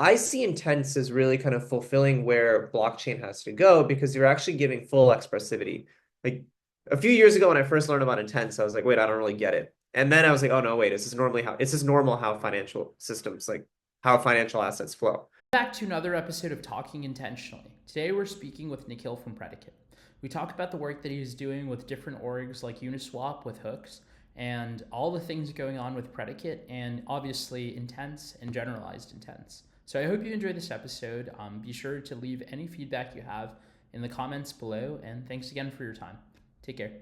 I see intents as really kind of fulfilling where blockchain has to go because you're actually giving full expressivity. Like a few years ago when I first learned about intents, I was like, wait, I don't really get it. And then I was like, oh no, wait, this is normal how financial systems, like how financial assets flow. Back to another episode of Talking Intentionally. Today we're speaking with Nikhil from Predicate. We talk about the work that he's doing with different orgs like UniSwap with Hooks and all the things going on with Predicate and obviously intents and generalized intents. So I hope you enjoy this episode. Be sure to leave any feedback you have in the comments below, and thanks again for your time. Take care.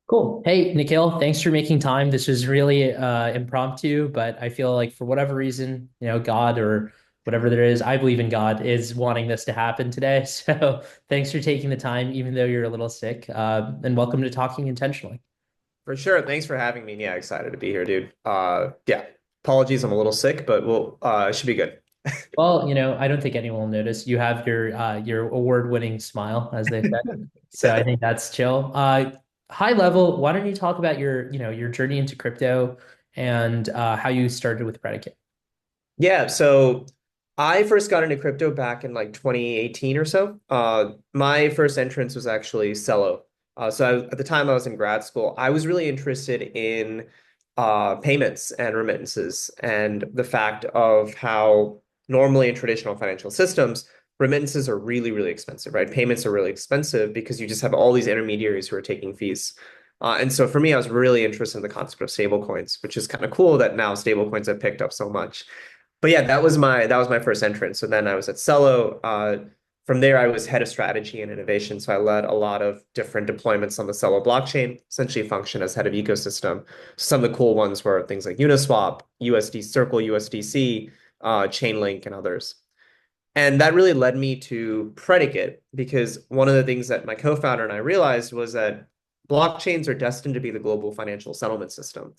Cool. Hey, Nikhil, thanks for making time. This was really impromptu, but I feel like for whatever reason, God or whatever there is, I believe in God, is wanting this to happen today. So thanks for taking the time, even though you're a little sick. And welcome to Talking Intentionally. For sure. Thanks for having me. Yeah, excited to be here, dude. Yeah. Apologies, I'm a little sick, but it should be good. Well, I don't think anyone will notice. You have your award-winning smile, as they say. So I think that's chill. High level, why don't you talk about your journey into crypto and how you started with Predicate? Yeah, so I first got into crypto back in like 2018 or so. My first entrance was actually Cello. At the time I was in grad school, I was really interested in payments and remittances and the fact of how normally in traditional financial systems, remittances are really, really expensive, right? Payments are really expensive because you just have all these intermediaries who are taking fees. And so for me, I was really interested in the concept of stablecoins, which is kind of cool that now stablecoins have picked up so much. But yeah, that was my first entrance. So then I was at Cello. From there, I was head of strategy and innovation. So I led a lot of different deployments on the Cello blockchain, essentially function as head of ecosystem. Some of the cool ones were things like Uniswap, USD Circle, USDC, Chainlink, and others. And that really led me to Predicate because one of the things that my co-founder and I realized was that blockchains are destined to be the global financial settlement system.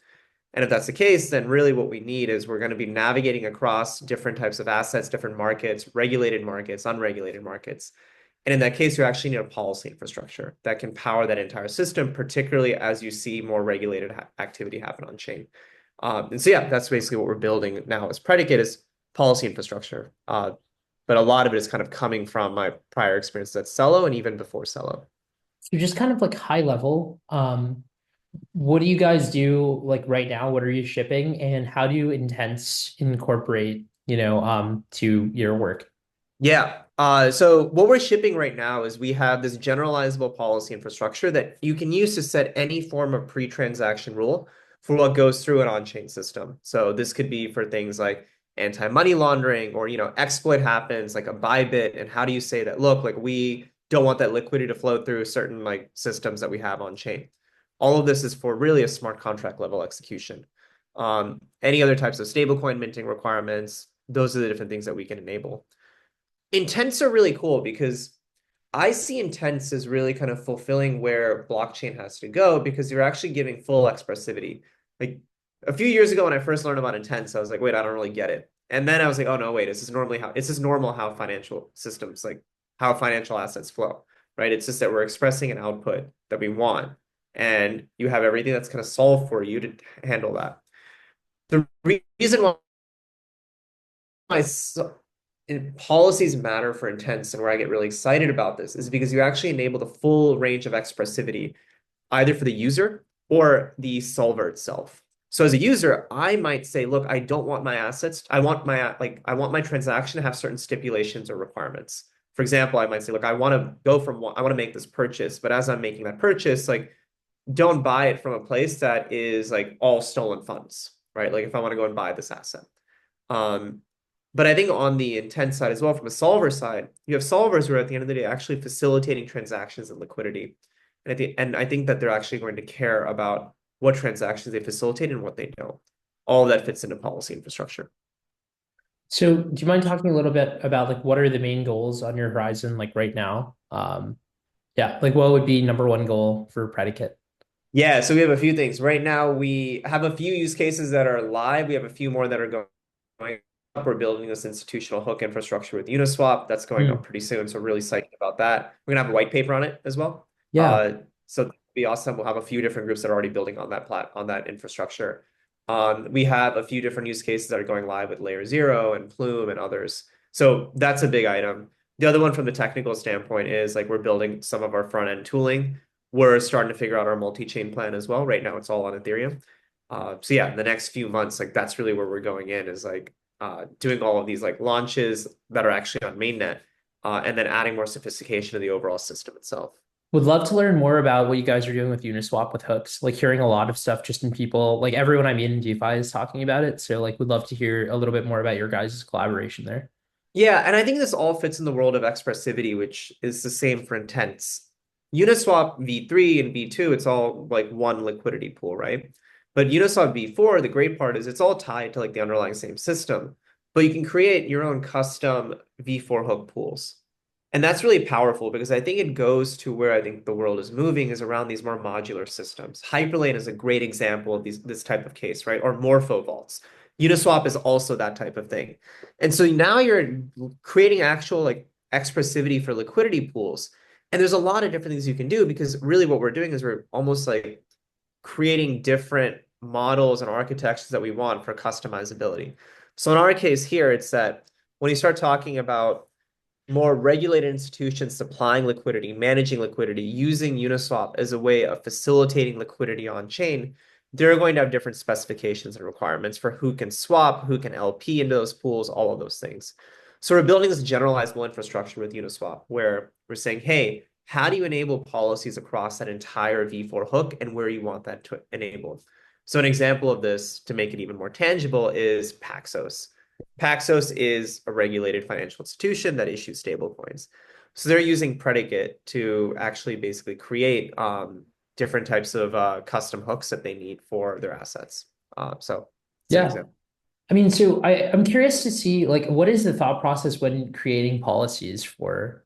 And if that's the case, then really what we need is we're going to be navigating across different types of assets, different markets, regulated markets, unregulated markets. And in that case, you actually need a policy infrastructure that can power that entire system, particularly as you see more regulated activity happen on chain. And so, yeah, that's basically what we're building now as Predicate is policy infrastructure. But a lot of it is kind of coming from my prior experiences at Cello and even before Cello. So just kind of like high level, what do you guys do like right now? What are you shipping, and how do you intents incorporate, to your work? Yeah. So what we're shipping right now is we have this generalizable policy infrastructure that you can use to set any form of pre-transaction rule for what goes through an on-chain system. So this could be for things like anti-money laundering or, exploit happens like a Bybit. And how do you say that, look, like we don't want that liquidity to flow through certain like systems that we have on chain. All of this is for really a smart contract level execution. Any other types of stablecoin minting requirements, those are the different things that we can enable. Intents are really cool because I see intents as really kind of fulfilling where blockchain has to go because you're actually giving full expressivity. Like a few years ago when I first learned about intents, I was like, wait, I don't really get it. And then I was like, oh no, wait, this is normal how financial systems, like how financial assets flow, right? It's just that we're expressing an output that we want, and you have everything that's kind of solved for you to handle that. The reason why policies matter for intents and where I get really excited about this is because you actually enable the full range of expressivity, either for the user or the solver itself. So as a user, I might say, look, I don't want my assets. I want my transaction to have certain stipulations or requirements. For example, I might say, look, I want to make this purchase, but as I'm making that purchase, like don't buy it from a place that is like all stolen funds, right? Like if I want to go and buy this asset. Um, but I think on the intent side as well, from a solver side, you have solvers who are at the end of the day actually facilitating transactions and liquidity. And I think that they're actually going to care about what transactions they facilitate and what they don't. All of that fits into policy infrastructure. So do you mind talking a little bit about like what are the main goals on your horizon like right now? Yeah, like what would be number one goal for Predicate? Yeah, so we have a few things. Right now, we have a few use cases that are live. We have a few more that are going up. We're building this institutional hook infrastructure with Uniswap. That's going up Hmm. pretty soon. So really psyched about that. We're gonna have a white paper on it as well. Yeah. So that'll be awesome. We'll have a few different groups that are already building on that infrastructure. We have a few different use cases that are going live with Layer Zero and Plume and others. So that's a big item. The other one from the technical standpoint is like we're building some of our front end tooling. We're starting to figure out our multi-chain plan as well. Right now, it's all on Ethereum. So yeah, in the next few months, like that's really where we're going in is like doing all of these like launches that are actually on mainnet, and then adding more sophistication to the overall system itself. Would love to learn more about what you guys are doing with Uniswap with hooks. Like hearing a lot of stuff just in people, like everyone I meet in DeFi is talking about it. So like would love to hear a little bit more about your guys' collaboration there. Yeah, and I think this all fits in the world of expressivity, which is the same for intents. Uniswap v3 and v2, it's all like one liquidity pool, right? But Uniswap v4, the great part is it's all tied to like the underlying same system, but you can create your own custom v4 hook pools. And that's really powerful because I think it goes to where I think the world is moving is around these more modular systems. Hyperlane is a great example of this type of case, right? Or Morpho vaults. Uniswap is also that type of thing. And so now you're creating actual like expressivity for liquidity pools. And there's a lot of different things you can do because really what we're doing is we're almost like creating different models and architectures that we want for customizability. So in our case here, it's that when you start talking about more regulated institutions supplying liquidity, managing liquidity, using Uniswap as a way of facilitating liquidity on chain, they're going to have different specifications and requirements for who can swap, who can LP into those pools, all of those things. So we're building this generalizable infrastructure with Uniswap where we're saying, hey, how do you enable policies across that entire V4 hook and where you want that to enable? So an example of this to make it even more tangible is Paxos. Paxos is a regulated financial institution that issues stablecoins. So they're using Predicate to actually basically create different types of custom hooks that they need for their assets. So it's an Yeah. example. I mean, so I'm curious to see like what is the thought process when creating policies for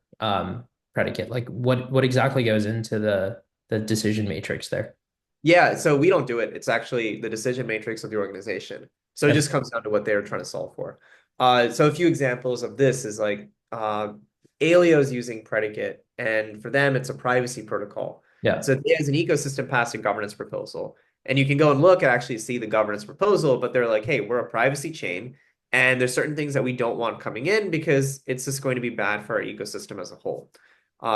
predicate? Like what exactly goes into the decision matrix there? Yeah, so we don't do it. It's actually the decision matrix of the organization. So it Okay. just comes down to what they're trying to solve for. So a few examples of this is like Alio is using Predicate, and for them, it's a privacy protocol. Yeah. So there's an ecosystem passed a governance proposal, and you can go and look and actually see the governance proposal, but they're like, hey, we're a privacy chain, and there's certain things that we don't want coming in because it's just going to be bad for our ecosystem as a whole.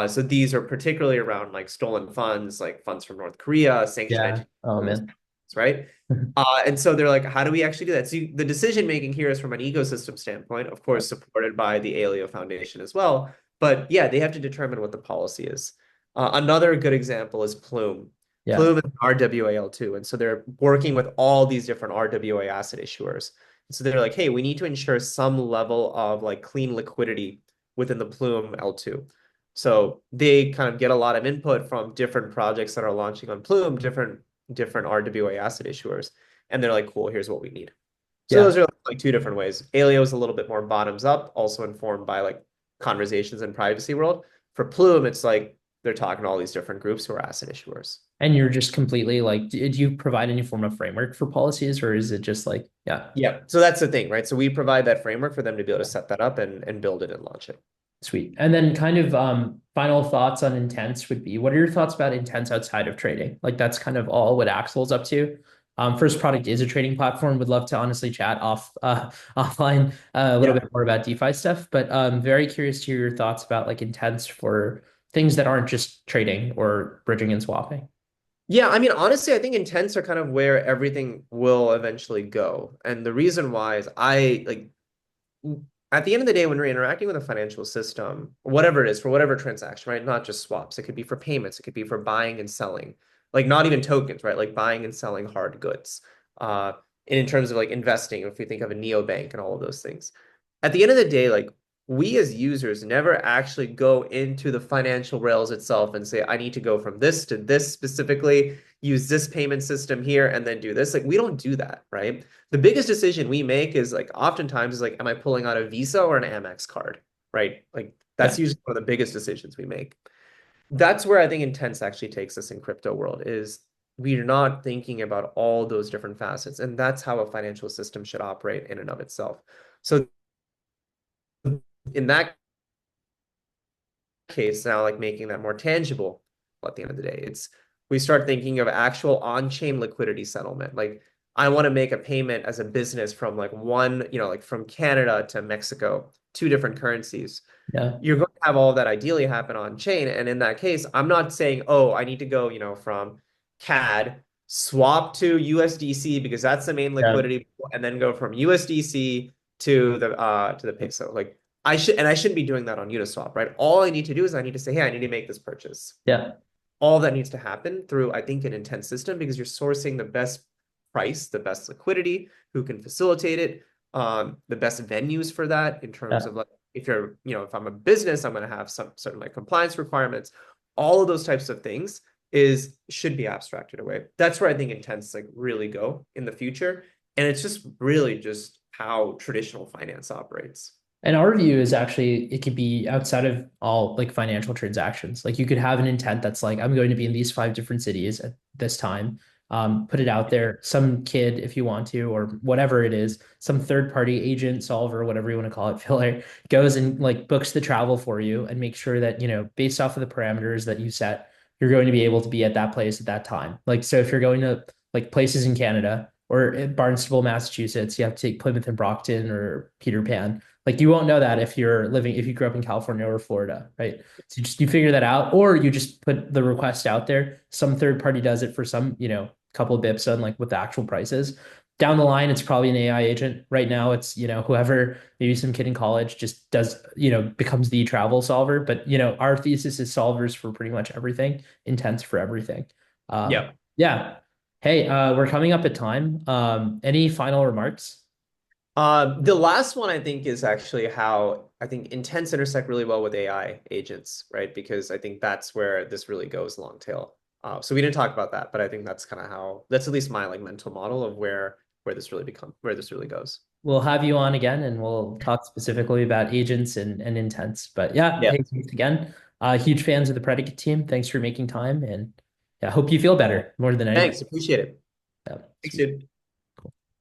So these are particularly around like stolen funds, like funds from North Korea, sanctioned Yeah. entities, Oh all those man. things, right? And so they're like, how do we actually do that? So the decision making here is from an ecosystem standpoint, of course, supported by the Alio Foundation as well. But yeah, they have to determine what the policy is. Another good example is Plume. Yeah. Plume is RWAL2. And so they're working with all these different RWA asset issuers. So they're like, hey, we need to ensure some level of like clean liquidity within the Plume L2. So they kind of get a lot of input from different projects that are launching on Plume, different RWA asset issuers, and they're like, cool, here's what we need. So Yeah. those are like two different ways. Alio is a little bit more bottoms up, also informed by like conversations in privacy world. For Plume, it's like they're talking to all these different groups who are asset issuers. And you're just completely like, did you provide any form of framework for policies or is it just like, yeah, Yeah, so that's the thing, right? So we provide that framework for them to be able to set that up and build it and launch it. sweet. And then kind of final thoughts on intents would be, what are your thoughts about intents outside of trading? Like that's kind of all what Axel's up to. First product is a trading platform. Would love to honestly chat offline a little Yeah. bit more about DeFi stuff, but very curious to hear your thoughts about like intents for things that aren't just trading or bridging and swapping. Yeah, I mean, honestly, I think intents are kind of where everything will eventually go. And the reason why is I like at the end of the day, when we're interacting with a financial system, whatever it is, for whatever transaction, right? Not just swaps, it could be for payments, it could be for buying and selling, like not even tokens, right? Like buying and selling hard goods. And in terms of like investing, if we think of a neobank and all of those things. At the end of the day, like we as users never actually go into the financial rails itself and say, I need to go from this to this specifically, use this payment system here, and then do this. Like we don't do that, right? The biggest decision we make is like oftentimes is like, am I pulling out a Visa or an Amex card? Right? Like Yeah. that's usually one of the biggest decisions we make. That's where I think Intense actually takes us in crypto world is we're not thinking about all those different facets. And that's how a financial system should operate in and of itself. So in that case, now like making that more tangible at the end of the day, it's we start thinking of actual on-chain liquidity settlement. Like I want to make a payment as a business from like one, like from Canada to Mexico, two different currencies. Yeah. You're going to have all of that ideally happen on chain. And in that case, I'm not saying, oh, I need to go, from CAD, swap to USDC because that's the main Yeah. liquidity, and then go from USDC to the peso. Like I shouldn't be doing that on Uniswap, right? All I need to do is I need to say, hey, I need to make this purchase. Yeah. All that needs to happen through, I think, an intense system because you're sourcing the best price, the best liquidity, who can facilitate it, the best venues for that in terms Yeah. of like if you're, if I'm a business, I'm going to have some certain like compliance requirements. All of those types of things is should be abstracted away. That's where I think intents like really go in the future. And it's just really just how traditional finance operates. And our view is actually it could be outside of all like financial transactions. Like you could have an intent that's like, I'm going to be in these 5 different cities at this time. Put it out there. Some kid, if you want to, or whatever it is, some third party agent, solver, whatever you want to call it, filler, goes and like books the travel for you and make sure that, based off of the parameters that you set, you're going to be able to be at that place at that time. Like, so if you're going to like places in Canada or in Barnstable, Massachusetts, you have to take Plymouth and Brockton or Peter Pan, like you won't know that if you grew up in California or Florida, right? So you figure that out, or you just put the request out there. Some third party does it for some, couple of bips on like what the actual price is. Down the line, it's probably an AI agent. Right now, it's, whoever, maybe some kid in college just does, becomes the travel solver. But, our thesis is solvers for pretty much everything, intents for everything. Yeah. Yeah. Hey, we're coming up at time. Any final remarks? The last one I think is actually how I think intents intersect really well with AI agents, right? Because I think that's where this really goes long tail. So we didn't talk about that, but I think that's kind of how that's at least my like mental model of where this really goes. We'll have you on again and we'll talk specifically about agents and intents. But yeah, Yeah. hey, thanks again. Huge fans of the Predicate team. Thanks for making time and yeah, hope you feel better more than anything. Thanks. Appreciate it. Yeah, Thanks, sweet. dude.